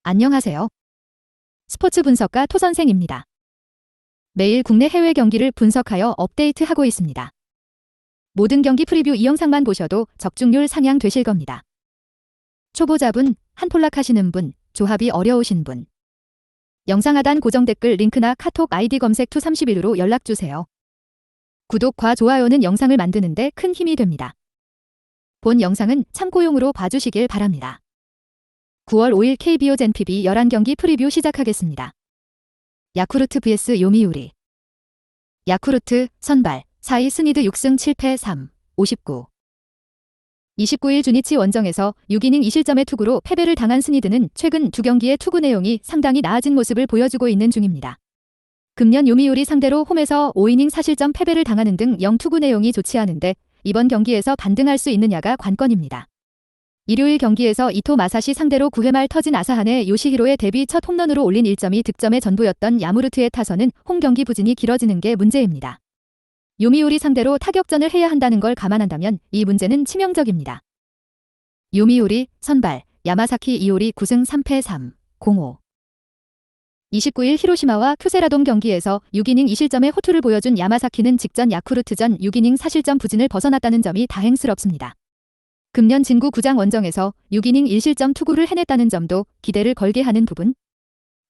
안녕하세요. 스포츠 분석가 토선생입니다. 매일 국내 해외 경기를 분석하여 업데이트하고 있습니다. 모든 경기 프리뷰 이 영상만 보셔도 적중률 상향 되실 겁니다. 초보자분, 한폴락 하시는 분, 조합이 어려우신 분. 영상 하단 고정 댓글 링크나 카톡 아이디 검색 투31로 연락주세요. 구독과 좋아요는 영상을 만드는데 큰 힘이 됩니다. 본 영상은 참고용으로 봐주시길 바랍니다. 9월 5일 KBO 젠PB 11경기 프리뷰 시작하겠습니다. 야쿠르트 vs 요미우리. 야쿠르트 선발 4위 스니드 6승 7패 3, 59. 29일 주니치 원정에서 6이닝 2실점의 투구로 패배를 당한 스니드는 최근 두 경기의 투구 내용이 상당히 나아진 모습을 보여주고 있는 중입니다. 금년 요미우리 상대로 홈에서 5이닝 4실점 패배를 당하는 등 영투구 내용이 좋지 않은데 이번 경기에서 반등할 수 있느냐가 관건입니다. 일요일 경기에서 이토 마사시 상대로 9회 말 터진 아사한의 요시히로의 데뷔 첫 홈런으로 올린 1점이 득점의 전부였던 야무르트의 타선은 홈 경기 부진이 길어지는 게 문제입니다. 요미우리 상대로 타격전을 해야 한다는 걸 감안한다면 이 문제는 치명적입니다. 요미우리 선발 야마사키 이오리 9승 3패 3, 05. 29일 히로시마와 큐세라돔 경기에서 6이닝 2실점의 호투를 보여준 야마사키는 직전 야쿠르트전 6이닝 4실점 부진을 벗어났다는 점이 다행스럽습니다. 금년 진구 구장 원정에서 6이닝 1실점 투구를 해냈다는 점도 기대를 걸게 하는 부분.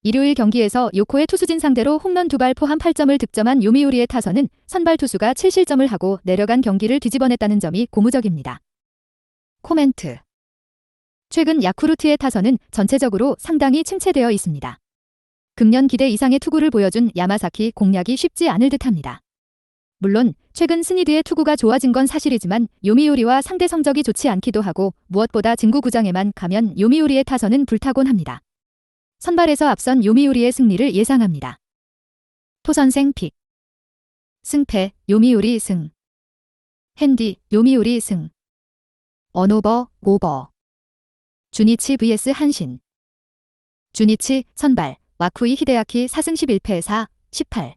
일요일 경기에서 요코의 투수진 상대로 홈런 2발 포함 8점을 득점한 요미우리의 타선은 선발 투수가 7실점을 하고 내려간 경기를 뒤집어냈다는 점이 고무적입니다. 코멘트. 최근 야쿠르트의 타선은 전체적으로 상당히 침체되어 있습니다. 금년 기대 이상의 투구를 보여준 야마사키 공략이 쉽지 않을 듯합니다. 물론 최근 스니드의 투구가 좋아진 건 사실이지만 요미우리와 상대 성적이 좋지 않기도 하고 무엇보다 진구 구장에만 가면 요미우리의 타선은 불타곤합니다. 선발에서 앞선 요미우리의 승리를 예상합니다. 토선생 픽. 승패 요미우리 승. 핸디 요미우리 승. 언오버 오버. 주니치 vs 한신. 주니치 선발 와쿠이 히데아키 4승 11패 4, 18.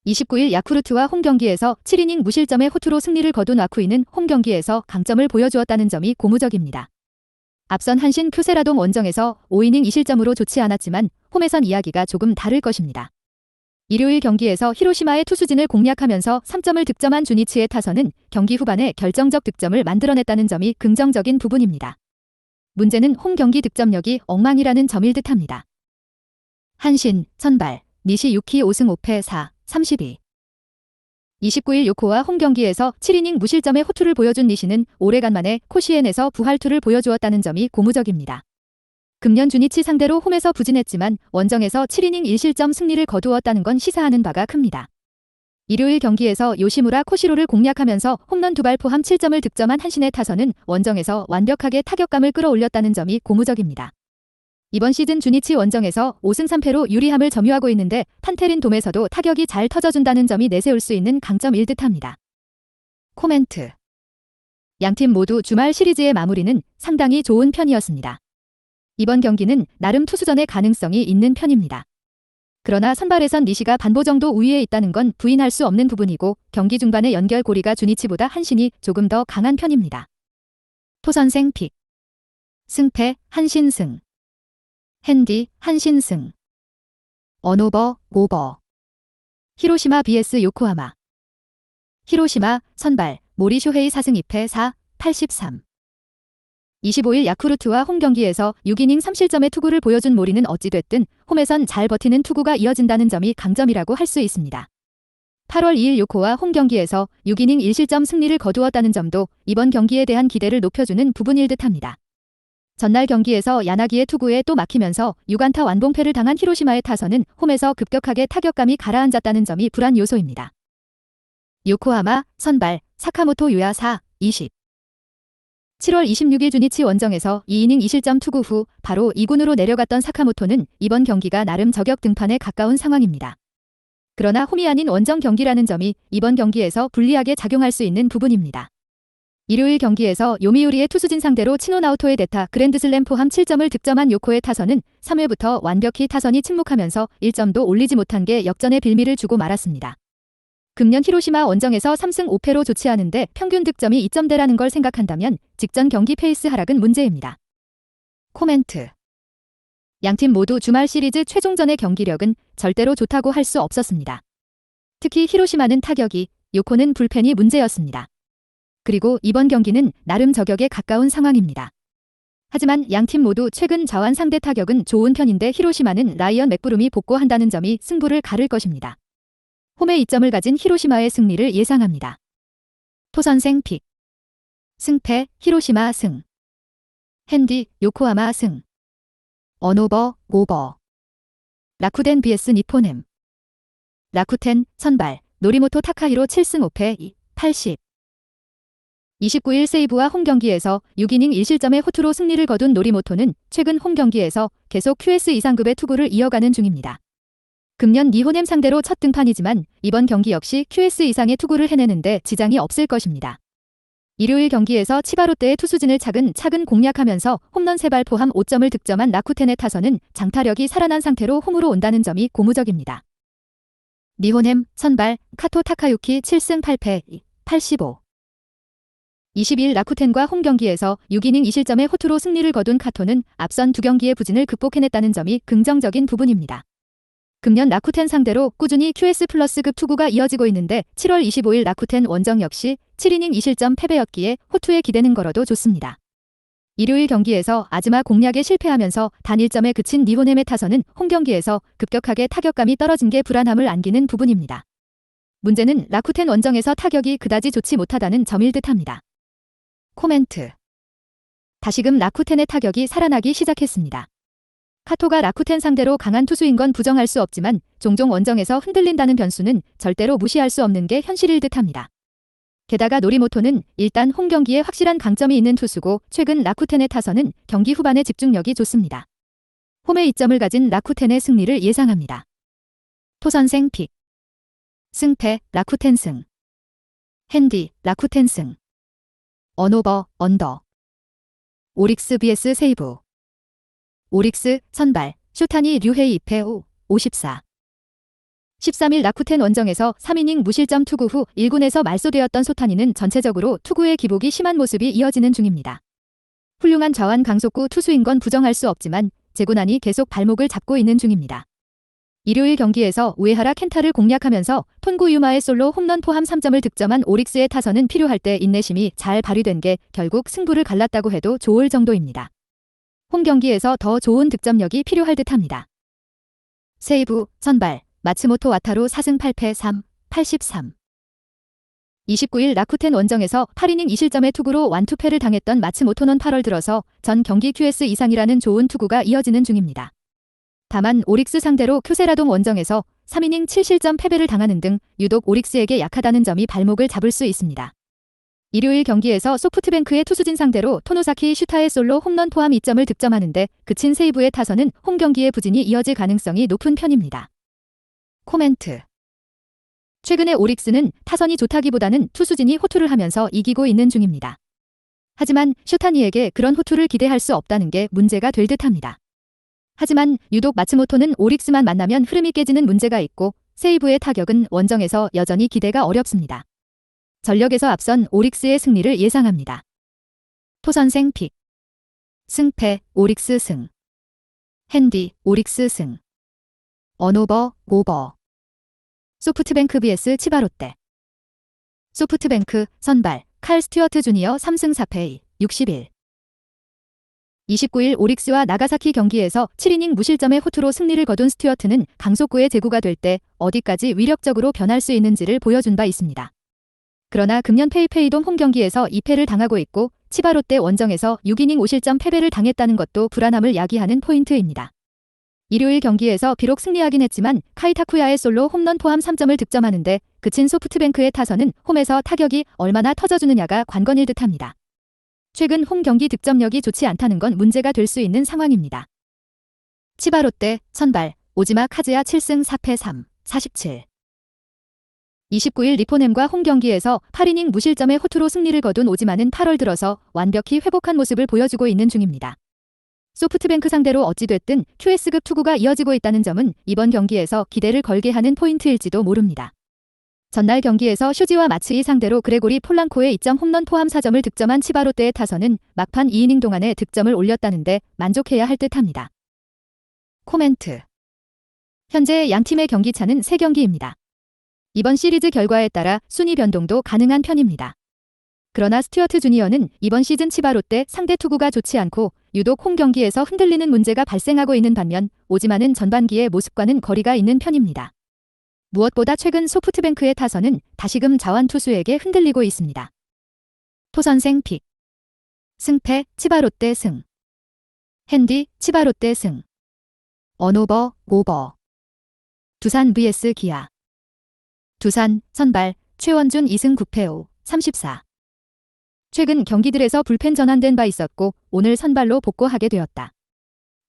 29일 야쿠르트와 홈 경기에서 7이닝 무실점의 호투로 승리를 거둔 와쿠이는 홈 경기에서 강점을 보여주었다는 점이 고무적입니다. 앞선 한신 큐세라돔 원정에서 5이닝 2실점으로 좋지 않았지만 홈에선 이야기가 조금 다를 것입니다. 일요일 경기에서 히로시마의 투수진을 공략하면서 3점을 득점한 주니치의 타선은 경기 후반에 결정적 득점을 만들어냈다는 점이 긍정적인 부분입니다. 문제는 홈 경기 득점력이 엉망이라는 점일 듯합니다. 한신 선발 니시 유키 5승 5패 4, 32. 29일 요코와 홈 경기에서 7이닝 무실점의 호투를 보여준 니시는 오래간만에 코시엔에서 부활투를 보여주었다는 점이 고무적입니다. 금년 주니치 상대로 홈에서 부진했지만 원정에서 7이닝 1실점 승리를 거두었다는 건 시사하는 바가 큽니다. 일요일 경기에서 요시무라 코시로를 공략하면서 홈런 2발 포함 7점을 득점한 한신의 타선은 원정에서 완벽하게 타격감을 끌어올렸다는 점이 고무적입니다. 이번 시즌 주니치 원정에서 5승 3패로 유리함을 점유하고 있는데 판테린 돔에서도 타격이 잘 터져준다는 점이 내세울 수 있는 강점일 듯합니다. 코멘트. 양팀 모두 주말 시리즈의 마무리는 상당히 좋은 편이었습니다. 이번 경기는 나름 투수전의 가능성이 있는 편입니다. 그러나 선발에선 니시가 반보 정도 우위에 있다는 건 부인할 수 없는 부분이고 경기 중반의 연결고리가 주니치보다 한신이 조금 더 강한 편입니다. 토선생 픽. 승패 한신 승. 핸디 한신 승. 언오버 오버. 히로시마 vs 요코하마. 히로시마 선발 모리 쇼헤이 4승 2패 4, 83. 25일 야쿠르트와 홈 경기에서 6이닝 3실점의 투구를 보여준 모리는 어찌됐든 홈에선 잘 버티는 투구가 이어진다는 점이 강점이라고 할 수 있습니다. 8월 2일 요코와 홈 경기에서 6이닝 1실점 승리를 거두었다는 점도 이번 경기에 대한 기대를 높여주는 부분일 듯합니다. 전날 경기에서 야나기의 투구에 또 막히면서 6안타 완봉패를 당한 히로시마의 타선은 홈에서 급격하게 타격감이 가라앉았다는 점이 불안 요소입니다. 요코하마 선발 사카모토 유야 4, 20. 7월 26일 주니치 원정에서 2이닝 2실점 투구 후 바로 2군으로 내려갔던 사카모토는 이번 경기가 나름 저격 등판에 가까운 상황입니다. 그러나 홈이 아닌 원정 경기라는 점이 이번 경기에서 불리하게 작용할 수 있는 부분입니다. 일요일 경기에서 요미우리의 투수진 상대로 치노나오토의 대타 그랜드슬램 포함 7점을 득점한 요코의 타선은 3회부터 완벽히 타선이 침묵하면서 1점도 올리지 못한 게 역전의 빌미를 주고 말았습니다. 금년 히로시마 원정에서 3승 5패로 좋지 않은데 평균 득점이 2점대라는 걸 생각한다면 직전 경기 페이스 하락은 문제입니다. 코멘트. 양팀 모두 주말 시리즈 최종전의 경기력은 절대로 좋다고 할 수 없었습니다. 특히 히로시마는 타격이, 요코는 불펜이 문제였습니다. 그리고 이번 경기는 나름 저격에 가까운 상황입니다. 하지만 양팀 모두 최근 좌완 상대 타격은 좋은 편인데 히로시마는 라이언 맥브룸이 복구한다는 점이 승부를 가를 것입니다. 홈에 이점을 가진 히로시마의 승리를 예상합니다. 토선생 픽. 승패 히로시마 승. 핸디 요코하마 승. 언오버 오버. 라쿠텐 vs 니포넴. 라쿠텐 선발 노리모토 타카히로 7승 5패 80. 29일 세이브와 홈경기에서 6이닝 1실점의 호투로 승리를 거둔 노리모토는 최근 홈경기에서 계속 QS 이상급의 투구를 이어가는 중입니다. 금년 니호넴 상대로 첫 등판이지만 이번 경기 역시 QS 이상의 투구를 해내는데 지장이 없을 것입니다. 일요일 경기에서 치바롯데의 투수진을 차근차근 공략하면서 홈런 3발 포함 5점을 득점한 라쿠텐의 타선은 장타력이 살아난 상태로 홈으로 온다는 점이 고무적입니다. 니호넴 선발 카토 타카유키 7승 8패 85. 22일 라쿠텐과 홈경기에서 6이닝 2실점의 호투로 승리를 거둔 카토는 앞선 두 경기의 부진을 극복해냈다는 점이 긍정적인 부분입니다. 금년 라쿠텐 상대로 꾸준히 QS 플러스급 투구가 이어지고 있는데 7월 25일 라쿠텐 원정 역시 7이닝 2실점 패배였기에 호투에 기대는 걸어도 좋습니다. 일요일 경기에서 아즈마 공략에 실패하면서 단 1점에 그친 니호넴의 타선은 홈경기에서 급격하게 타격감이 떨어진 게 불안함을 안기는 부분입니다. 문제는 라쿠텐 원정에서 타격이 그다지 좋지 못하다는 점일 듯합니다. 코멘트. 다시금 라쿠텐의 타격이 살아나기 시작했습니다. 카토가 라쿠텐 상대로 강한 투수인 건 부정할 수 없지만 종종 원정에서 흔들린다는 변수는 절대로 무시할 수 없는 게 현실일 듯합니다. 게다가 노리모토는 일단 홈경기에 확실한 강점이 있는 투수고 최근 라쿠텐의 타선은 경기 후반에 집중력이 좋습니다. 홈에 이점을 가진 라쿠텐의 승리를 예상합니다. 토선생 픽. 승패 라쿠텐 승. 핸디 라쿠텐 승. 언오버 언더. 오릭스 vs 세이브. 오릭스 선발 쇼타니 류헤이 2패 54. 13일 라쿠텐 원정에서 3이닝 무실점 투구 후 1군에서 말소되었던 소타니는 전체적으로 투구의 기복이 심한 모습이 이어지는 중입니다. 훌륭한 좌완 강속구 투수인 건 부정할 수 없지만 제구난이 계속 발목을 잡고 있는 중입니다. 일요일 경기에서 우에하라 켄타를 공략하면서 톤구 유마의 솔로 홈런 포함 3점을 득점한 오릭스의 타선은 필요할 때 인내심이 잘 발휘된 게 결국 승부를 갈랐다고 해도 좋을 정도입니다. 홈 경기에서 더 좋은 득점력이 필요할 듯합니다. 세이브 선발 마츠모토 와타루 4승 8패 83. 29일 라쿠텐 원정에서 8이닝 2실점의 투구로 완투패를 당했던 마츠모토는 8월 들어서 전 경기 QS 이상이라는 좋은 투구가 이어지는 중입니다. 다만 오릭스 상대로 큐세라돔 원정에서 3이닝 7실점 패배를 당하는 등 유독 오릭스에게 약하다는 점이 발목을 잡을 수 있습니다. 일요일 경기에서 소프트뱅크의 투수진 상대로 토노사키 슈타의 솔로 홈런 포함 2점을 득점하는데 그친 세이브의 타선은 홈 경기의 부진이 이어질 가능성이 높은 편입니다. 코멘트. 최근에 오릭스는 타선이 좋다기보다는 투수진이 호투를 하면서 이기고 있는 중입니다. 하지만 슈타니에게 그런 호투를 기대할 수 없다는 게 문제가 될 듯합니다. 하지만 유독 마츠모토는 오릭스만 만나면 흐름이 깨지는 문제가 있고 세이브의 타격은 원정에서 여전히 기대가 어렵습니다. 전력에서 앞선 오릭스의 승리를 예상합니다. 토선생 픽. 승패 오릭스 승. 핸디 오릭스 승. 언오버 오버. 소프트뱅크 vs 치바롯데. 소프트뱅크 선발 칼 스튜어트 주니어 3승 4패 61. 29일 오릭스와 나가사키 경기에서 7이닝 무실점의 호투로 승리를 거둔 스튜어트는 강속구의 제구가 될 때 어디까지 위력적으로 변할 수 있는지를 보여준 바 있습니다. 그러나 금년 페이페이돔 홈 경기에서 2패를 당하고 있고 치바롯데 원정에서 6이닝 5실점 패배를 당했다는 것도 불안함을 야기하는 포인트입니다. 일요일 경기에서 비록 승리하긴 했지만 카이타쿠야의 솔로 홈런 포함 3점을 득점하는데 그친 소프트뱅크의 타선은 홈에서 타격이 얼마나 터져주느냐가 관건일 듯합니다. 최근 홈 경기 득점력이 좋지 않다는 건 문제가 될 수 있는 상황입니다. 치바롯데 선발 오지마 카즈야 7승 4패 47. 29일 니포넴과 홈 경기에서 8이닝 무실점의 호투로 승리를 거둔 오지마는 8월 들어서 완벽히 회복한 모습을 보여주고 있는 중입니다. 소프트뱅크 상대로 어찌됐든 QS급 투구가 이어지고 있다는 점은 이번 경기에서 기대를 걸게 하는 포인트일지도 모릅니다. 전날 경기에서 슈지와 마츠이 상대로 그레고리 폴랑코의 2점 홈런 포함 4점을 득점한 치바롯데의 타선은 막판 2이닝 동안에 득점을 올렸다는데 만족해야 할 듯합니다. 코멘트. 현재 양팀의 경기차는 3경기입니다. 이번 시리즈 결과에 따라 순위 변동도 가능한 편입니다. 그러나 스튜어트 주니어는 이번 시즌 치바 롯데 상대 투구가 좋지 않고 유독 홈 경기에서 흔들리는 문제가 발생하고 있는 반면 오지마는 전반기의 모습과는 거리가 있는 편입니다. 무엇보다 최근 소프트뱅크의 타선은 다시금 자완 투수에게 흔들리고 있습니다. 토선생 픽. 승패 치바 롯데 승. 핸디 치바 롯데 승. 언오버 오버. 두산 vs 기아. 두산 선발 최원준 2승 9패 34. 최근 경기들에서 불펜 전환된 바 있었고 오늘 선발로 복구하게 되었다.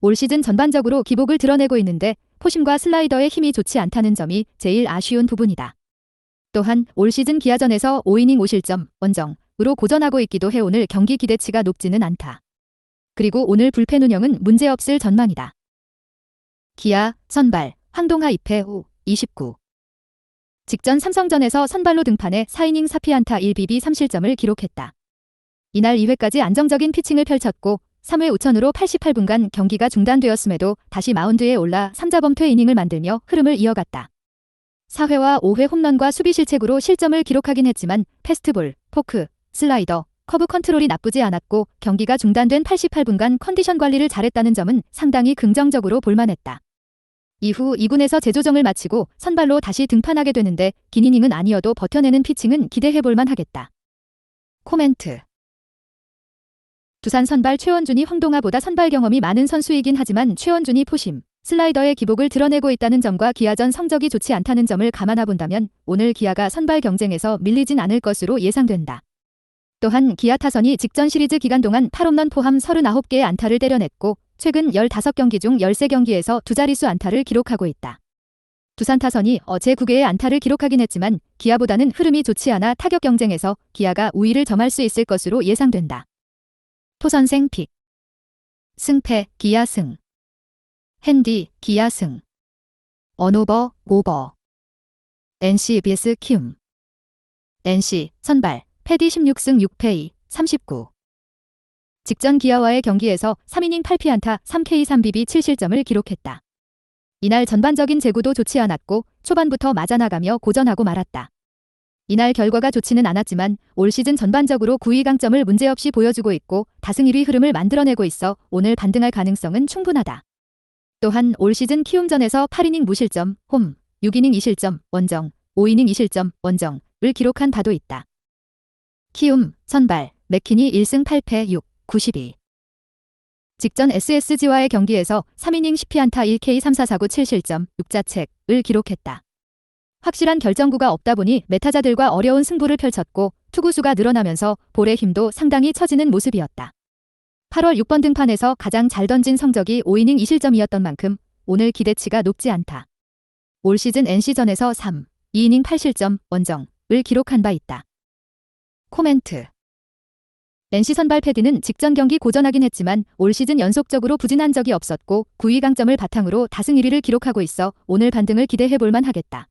올 시즌 전반적으로 기복을 드러내고 있는데 포심과 슬라이더의 힘이 좋지 않다는 점이 제일 아쉬운 부분이다. 또한 올 시즌 기아전에서 5이닝 5실점 원정으로 고전하고 있기도 해 오늘 경기 기대치가 높지는 않다. 그리고 오늘 불펜 운영은 문제없을 전망이다. 기아 선발 황동하 2패 29. 직전 삼성전에서 선발로 등판해 4이닝 4피안타 1비비 3실점을 기록했다. 이날 2회까지 안정적인 피칭을 펼쳤고 3회 우천으로 88분간 경기가 중단되었음에도 다시 마운드에 올라 3자범퇴 이닝을 만들며 흐름을 이어갔다. 4회와 5회 홈런과 수비 실책으로 실점을 기록하긴 했지만 패스트볼, 포크, 슬라이더, 커브 컨트롤이 나쁘지 않았고 경기가 중단된 88분간 컨디션 관리를 잘했다는 점은 상당히 긍정적으로 볼만했다. 이후 2군에서 재조정을 마치고 선발로 다시 등판하게 되는데 긴 이닝은 아니어도 버텨내는 피칭은 기대해볼만 하겠다. 코멘트. 두산 선발 최원준이 황동하보다 선발 경험이 많은 선수이긴 하지만 최원준이 포심, 슬라이더의 기복을 드러내고 있다는 점과 기아전 성적이 좋지 않다는 점을 감안해 본다면 오늘 기아가 선발 경쟁에서 밀리진 않을 것으로 예상된다. 또한 기아 타선이 직전 시리즈 기간 동안 8홈런 포함 39개의 안타를 때려냈고 최근 15경기 중 13경기에서 두 자릿수 안타를 기록하고 있다. 두산 타선이 어제 9개의 안타를 기록하긴 했지만 기아보다는 흐름이 좋지 않아 타격 경쟁에서 기아가 우위를 점할 수 있을 것으로 예상된다. 토선생 픽. 승패 기아 승. 핸디 기아 승. 언오버 오버. NC vs 키움. NC 선발 패디 16승 6패 39. 직전 기아와의 경기에서 3이닝 8피안타 3K 3비비 7실점을 기록했다. 이날 전반적인 제구도 좋지 않았고 초반부터 맞아나가며 고전하고 말았다. 이날 결과가 좋지는 않았지만 올 시즌 전반적으로 9위 강점을 문제없이 보여주고 있고 다승 1위 흐름을 만들어내고 있어 오늘 반등할 가능성은 충분하다. 또한 올 시즌 키움전에서 8이닝 무실점, 홈, 6이닝 2실점, 원정, 5이닝 2실점, 원정을 기록한 바도 있다. 키움, 선발, 맥키니 1승 8패 6, 92. 직전 SSG와의 경기에서 3이닝 10피안타 1K 3-4-4-9 7실점, 6자책을 기록했다. 확실한 결정구가 없다 보니 메타자들과 어려운 승부를 펼쳤고 투구수가 늘어나면서 볼의 힘도 상당히 처지는 모습이었다. 8월 6번 등판에서 가장 잘 던진 성적이 5이닝 2실점이었던 만큼 오늘 기대치가 높지 않다. 올 시즌 NC전에서 3, 2이닝 8실점, 원정을 기록한 바 있다. 코멘트. NC 선발 패디는 직전 경기 고전하긴 했지만 올 시즌 연속적으로 부진한 적이 없었고 9위 강점을 바탕으로 다승 1위를 기록하고 있어 오늘 반등을 기대해볼만 하겠다.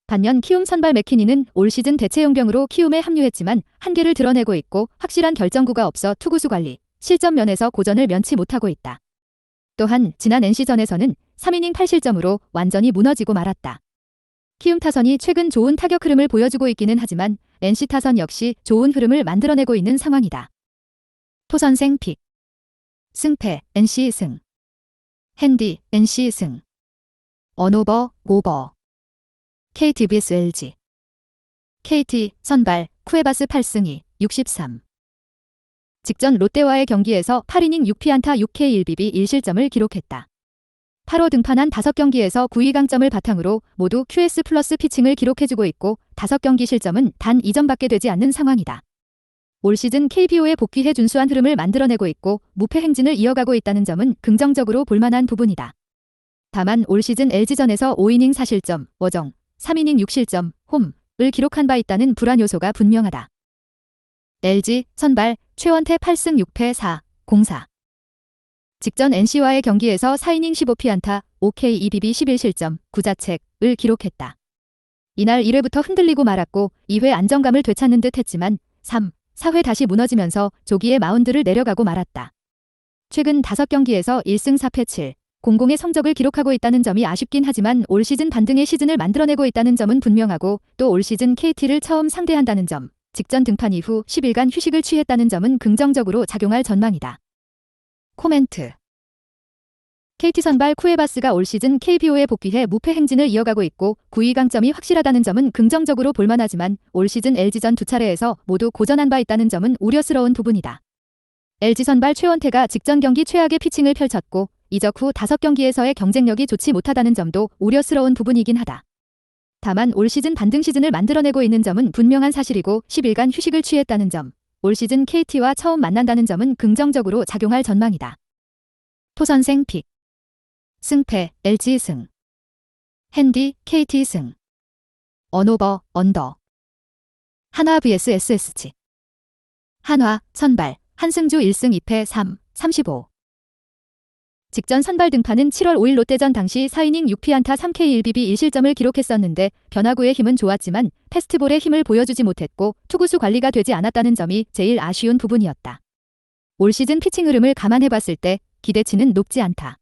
반면 키움 선발 맥키니는 올 시즌 대체 용병으로 키움에 합류했지만 한계를 드러내고 있고 확실한 결정구가 없어 투구수 관리, 실점 면에서 고전을 면치 못하고 있다. 또한 지난 NC전에서는 3이닝 8실점으로 완전히 무너지고 말았다. 키움 타선이 최근 좋은 타격 흐름을 보여주고 있기는 하지만 NC 타선 역시 좋은 흐름을 만들어내고 있는 상황이다. 토선생 픽. 승패 NC 승. 핸디 NC 승. 언오버 오버. KT vs LG. KT 선발 쿠에바스 8승 2, 63. 직전 롯데와의 경기에서 8이닝 6피안타 6K 1비비 1실점을 기록했다. 8호 등판한 5경기에서 9위 강점을 바탕으로 모두 QS 플러스 피칭을 기록해주고 있고 5경기 실점은 단 2점밖에 되지 않는 상황이다. 올 시즌 KBO에 복귀해 준수한 흐름을 만들어내고 있고 무패 행진을 이어가고 있다는 점은 긍정적으로 볼만한 부분이다. 다만 올 시즌 LG전에서 5이닝 4실점, 원정, 3이닝 6실점, 홈을 기록한 바 있다는 불안 요소가 분명하다. LG 선발 최원태 8승 6패 4, 04. 직전 NC와의 경기에서 4이닝 15피안타, 5K 2비비 11실점, 9자책을 기록했다. 이날 1회부터 흔들리고 말았고 2회 안정감을 되찾는 듯 했지만 3, 4회 다시 무너지면서 조기에 마운드를 내려가고 말았다. 최근 5경기에서 1승 4패 7, 공공의 성적을 기록하고 있다는 점이 아쉽긴 하지만 올 시즌 반등의 시즌을 만들어내고 있다는 점은 분명하고 또 올 시즌 KT를 처음 상대한다는 점, 직전 등판 이후 10일간 휴식을 취했다는 점은 긍정적으로 작용할 전망이다. 코멘트. KT 선발 쿠에바스가 올 시즌 KBO에 복귀해 무패 행진을 이어가고 있고 9위 강점이 확실하다는 점은 긍정적으로 볼만하지만 올 시즌 LG전 두 차례에서 모두 고전한 바 있다는 점은 우려스러운 부분이다. LG 선발 최원태가 직전 경기 최악의 피칭을 펼쳤고 이적 후 5경기에서의 경쟁력이 좋지 못하다는 점도 우려스러운 부분이긴 하다. 다만 올 시즌 반등 시즌을 만들어내고 있는 점은 분명한 사실이고 10일간 휴식을 취했다는 점, 올 시즌 KT와 처음 만난다는 점은 긍정적으로 작용할 전망이다. 토선생 픽. 승패 LG 승. 핸디 KT 승. 언오버 언더. 한화 vs SSG. 한화 선발 한승주 1승 2패 3, 35. 직전 선발 등판은 7월 5일 롯데전 당시 4이닝 6피안타 3K 1BB 1실점을 기록했었는데 변화구의 힘은 좋았지만 패스트볼의 힘을 보여주지 못했고 투구수 관리가 되지 않았다는 점이 제일 아쉬운 부분이었다. 올 시즌 피칭 흐름을 감안해봤을 때 기대치는 높지 않다.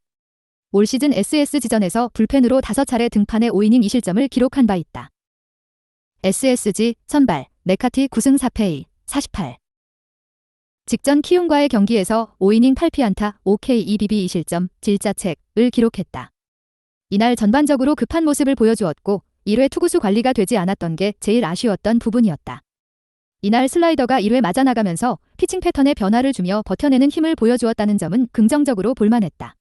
올 시즌 SSG전에서 불펜으로 5차례 등판해 5이닝 2실점을 기록한 바 있다. SSG 선발 메카티 9승 4패 2, 48. 직전 키움과의 경기에서 5이닝 8피안타 5K 2BB 2실점 질자책을 기록했다. 이날 전반적으로 급한 모습을 보여주었고 1회 투구수 관리가 되지 않았던 게 제일 아쉬웠던 부분이었다. 이날 슬라이더가 1회 맞아나가면서 피칭 패턴에 변화를 주며 버텨내는 힘을 보여주었다는 점은 긍정적으로 볼만했다.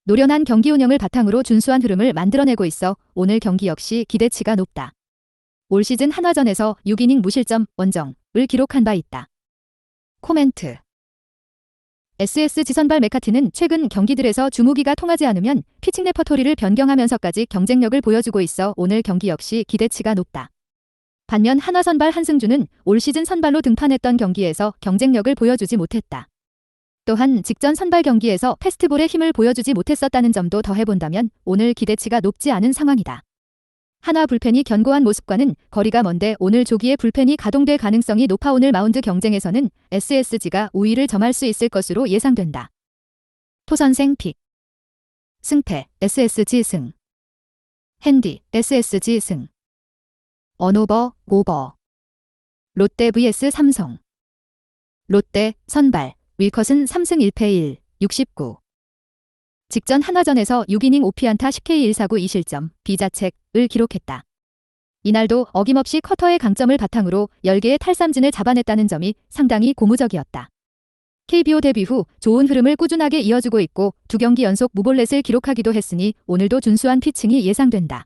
노련한 경기 운영을 바탕으로 준수한 흐름을 만들어내고 있어 오늘 경기 역시 기대치가 높다. 올 시즌 한화전에서 6이닝 무실점 원정을 기록한 바 있다. 코멘트. SSG 선발 메카티는 최근 경기들에서 주무기가 통하지 않으면 피칭 레퍼토리를 변경하면서까지 경쟁력을 보여주고 있어 오늘 경기 역시 기대치가 높다. 반면 한화 선발 한승주는 올 시즌 선발로 등판했던 경기에서 경쟁력을 보여주지 못했다. 또한 직전 선발 경기에서 패스트볼의 힘을 보여주지 못했었다는 점도 더해본다면 오늘 기대치가 높지 않은 상황이다. 한화 불펜이 견고한 모습과는 거리가 먼데 오늘 조기에 불펜이 가동될 가능성이 높아 오늘 마운드 경쟁에서는 SSG가 우위를 점할 수 있을 것으로 예상된다. 토선생 픽. 승패 SSG 승. 핸디 SSG 승. 언오버 오버. 롯데 vs 삼성. 롯데 선발 윌컷은 3승 1패 1, 69. 직전 한화전에서 6이닝 5피안타 10K 1사구 2실점 비자책을 기록했다. 이날도 어김없이 커터의 강점을 바탕으로 10개의 탈삼진을 잡아냈다는 점이 상당히 고무적이었다. KBO 데뷔 후 좋은 흐름을 꾸준하게 이어주고 있고 2경기 연속 무볼넷을 기록하기도 했으니 오늘도 준수한 피칭이 예상된다.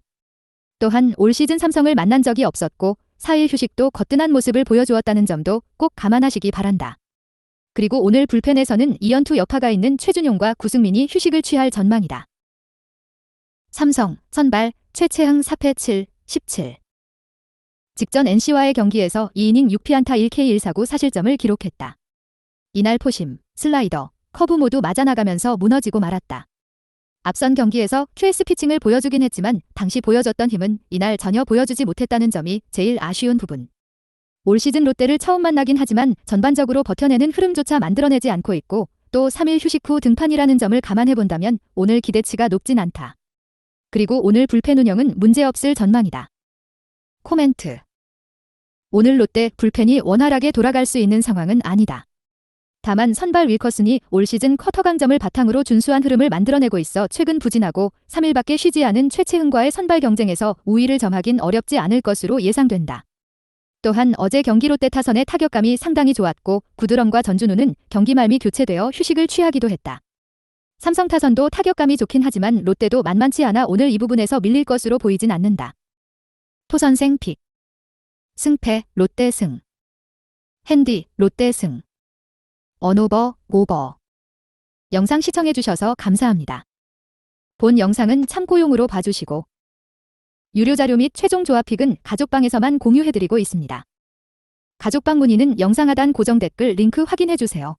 또한 올 시즌 삼성을 만난 적이 없었고 4일 휴식도 거뜬한 모습을 보여주었다는 점도 꼭 감안하시기 바란다. 그리고 오늘 불펜에서는 2연투 여파가 있는 최준용과 구승민이 휴식을 취할 전망이다. 삼성 선발 최채흥 4패 7, 17. 직전 NC와의 경기에서 2이닝 6피안타 1K 1사구 4실점을 기록했다. 이날 포심, 슬라이더, 커브 모두 맞아나가면서 무너지고 말았다. 앞선 경기에서 QS 피칭을 보여주긴 했지만 당시 보여줬던 힘은 이날 전혀 보여주지 못했다는 점이 제일 아쉬운 부분. 올 시즌 롯데를 처음 만나긴 하지만 전반적으로 버텨내는 흐름조차 만들어내지 않고 있고 또 3일 휴식 후 등판이라는 점을 감안해본다면 오늘 기대치가 높진 않다. 그리고 오늘 불펜 운영은 문제없을 전망이다. 코멘트. 오늘 롯데 불펜이 원활하게 돌아갈 수 있는 상황은 아니다. 다만 선발 윌커슨이 올 시즌 커터 강점을 바탕으로 준수한 흐름을 만들어내고 있어 최근 부진하고 3일밖에 쉬지 않은 최채흥과의 선발 경쟁에서 우위를 점하긴 어렵지 않을 것으로 예상된다. 또한 어제 경기 롯데 타선의 타격감이 상당히 좋았고 구드럼과 전준우는 경기 말미 교체되어 휴식을 취하기도 했다. 삼성 타선도 타격감이 좋긴 하지만 롯데도 만만치 않아 오늘 이 부분에서 밀릴 것으로 보이진 않는다. 토선생 픽. 승패 롯데 승. 핸디 롯데 승. 언오버 오버. 영상 시청해주셔서 감사합니다. 본 영상은 참고용으로 봐주시고 유료 자료 및 최종 조합픽은 가족방에서만 공유해드리고 있습니다. 가족방 문의는 영상 하단 고정 댓글 링크 확인해주세요.